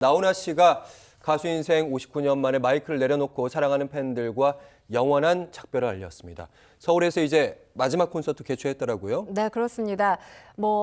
나훈아 씨가 가수 인생 59년 만에 마이크를 내려놓고 사랑하는 팬들과 영원한 작별을 알렸습니다. 서울에서 이제 마지막 콘서트 개최했더라고요. 네, 그렇습니다.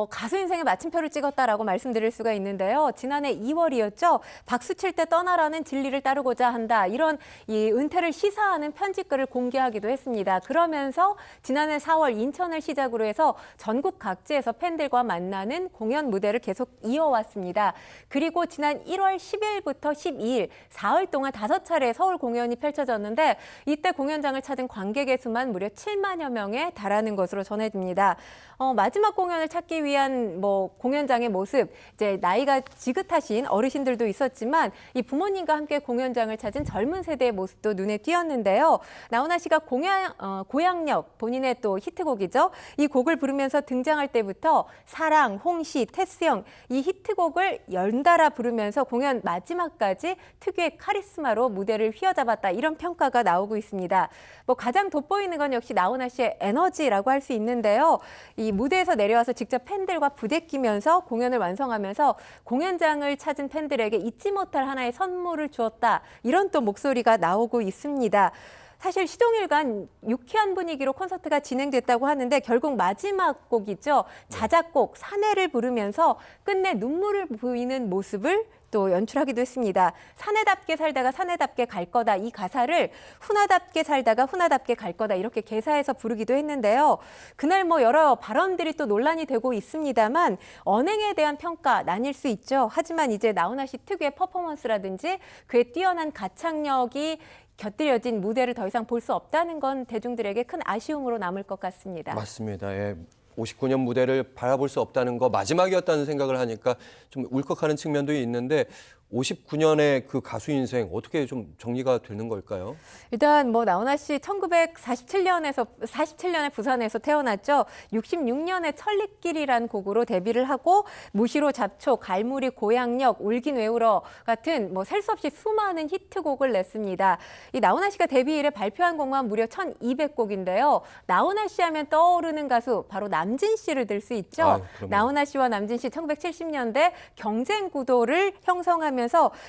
가수 인생의 마침표를 찍었다라고 말씀드릴 수가 있는데요. 지난해 2월이었죠. 박수 칠 때 떠나라는 진리를 따르고자 한다. 이런 이 은퇴를 시사하는 편지글을 공개하기도 했습니다. 그러면서 지난해 4월 인천을 시작으로 해서 전국 각지에서 팬들과 만나는 공연 무대를 계속 이어왔습니다. 그리고 지난 1월 10일부터 12일, 사흘 동안 5차례 서울 공연이 펼쳐졌는데 이때 공연장을 찾은 관객의 수만 무려 7만여 명에 달하는 것으로 전해집니다. 마지막 공연을 찾기 위한 공연장의 모습, 이제 나이가 지긋하신 어르신들도 있었지만 이 부모님과 함께 공연장을 찾은 젊은 세대의 모습도 눈에 띄었는데요. 나훈아 씨가 고향역, 본인의 또 히트곡이죠. 이 곡을 부르면서 등장할 때부터 사랑, 홍시, 테스형 이 히트곡을 연달아 부르면서 공연 마지막까지 특유의 카리스마로 무대를 휘어잡았다. 이런 평가가 나오고 있습니다. 가장 돋보이는 건 역시 나훈아 씨의 에너지라고 할 수 있는데요. 이 무대에서 내려와서 직접 팬들과 부대끼면서 공연을 완성하면서 공연장을 찾은 팬들에게 잊지 못할 하나의 선물을 주었다. 이런 또 목소리가 나오고 있습니다. 사실 시종일관 유쾌한 분위기로 콘서트가 진행됐다고 하는데 결국 마지막 곡이죠. 자작곡 사내를 부르면서 끝내 눈물을 보이는 모습을 또 연출하기도 했습니다. 사내답게 살다가 사내답게 갈 거다. 이 가사를 훈아답게 살다가 훈아답게 갈 거다. 이렇게 개사해서 부르기도 했는데요. 그날 여러 발언들이 또 논란이 되고 있습니다만 언행에 대한 평가 나뉠 수 있죠. 하지만 이제 나훈아 씨 특유의 퍼포먼스라든지 그의 뛰어난 가창력이 곁들여진 무대를 더 이상 볼 수 없다는 건 대중들에게 큰 아쉬움으로 남을 것 같습니다. 맞습니다. 예. 59년 무대를 바라볼 수 없다는 거 마지막이었다는 생각을 하니까 좀 울컥하는 측면도 있는데 59년의 그 가수 인생 어떻게 좀 정리가 되는 걸까요? 일단 나훈아 씨 1947년에 부산에서 태어났죠. 66년에 천리길이라는 곡으로 데뷔를 하고 무시로 잡초, 갈무리, 고향역, 울긴 왜 울어 같은 셀 수 없이 수많은 히트곡을 냈습니다. 이 나훈아 씨가 데뷔 이래 발표한 곡만 무려 1,200곡인데요. 나훈아 씨 하면 떠오르는 가수 바로 남진 씨를 들 수 있죠. 나훈아 씨와 남진 씨 1970년대 경쟁 구도를 형성하면서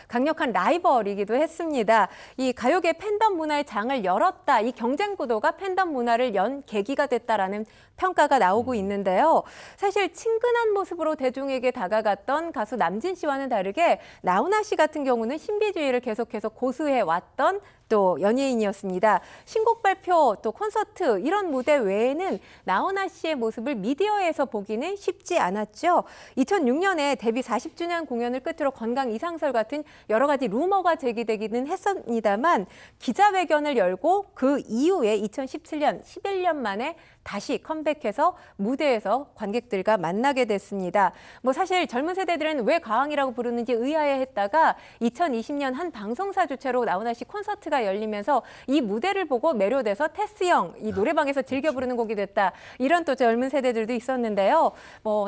강력한 라이벌이기도 했습니다. 이 가요계 팬덤 문화의 장을 열었다. 이 경쟁 구도가 팬덤 문화를 연 계기가 됐다라는 평가가 나오고 있는데요. 사실 친근한 모습으로 대중에게 다가갔던 가수 남진 씨와는 다르게 나훈아 씨 같은 경우는 신비주의를 계속해서 고수해 왔던 또 연예인이었습니다. 신곡 발표, 또 콘서트 이런 무대 외에는 나훈아 씨의 모습을 미디어에서 보기는 쉽지 않았죠. 2006년에 데뷔 40주년 공연을 끝으로 건강 이상설 같은 여러 가지 루머가 제기되기는 했습니다만 기자회견을 열고 그 이후에 2017년, 11년 만에 다시 컴백해서 무대에서 관객들과 만나게 됐습니다. 사실 젊은 세대들은 왜 가왕이라고 부르는지 의아해했다가 2020년 한 방송사 주최로 나훈아 씨 콘서트가 열리면서 이 무대를 보고 매료돼서 테스형, 이 노래방에서 즐겨 부르는 곡이 됐다. 이런 또 젊은 세대들도 있었는데요.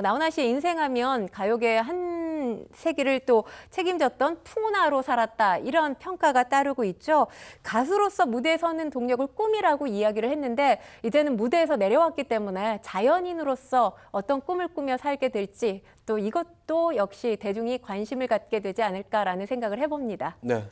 나훈아 씨의 인생하면 가요계의 한 세기를 또 책임졌던 풍운하로 살았다. 이런 평가가 따르고 있죠. 가수로서 무대에 서는 동력을 꿈이라고 이야기를 했는데 이제는 무대에서 내려왔기 때문에 자연인으로서 어떤 꿈을 꾸며 살게 될지 또 이것도 역시 대중이 관심을 갖게 되지 않을까라는 생각을 해봅니다. 네.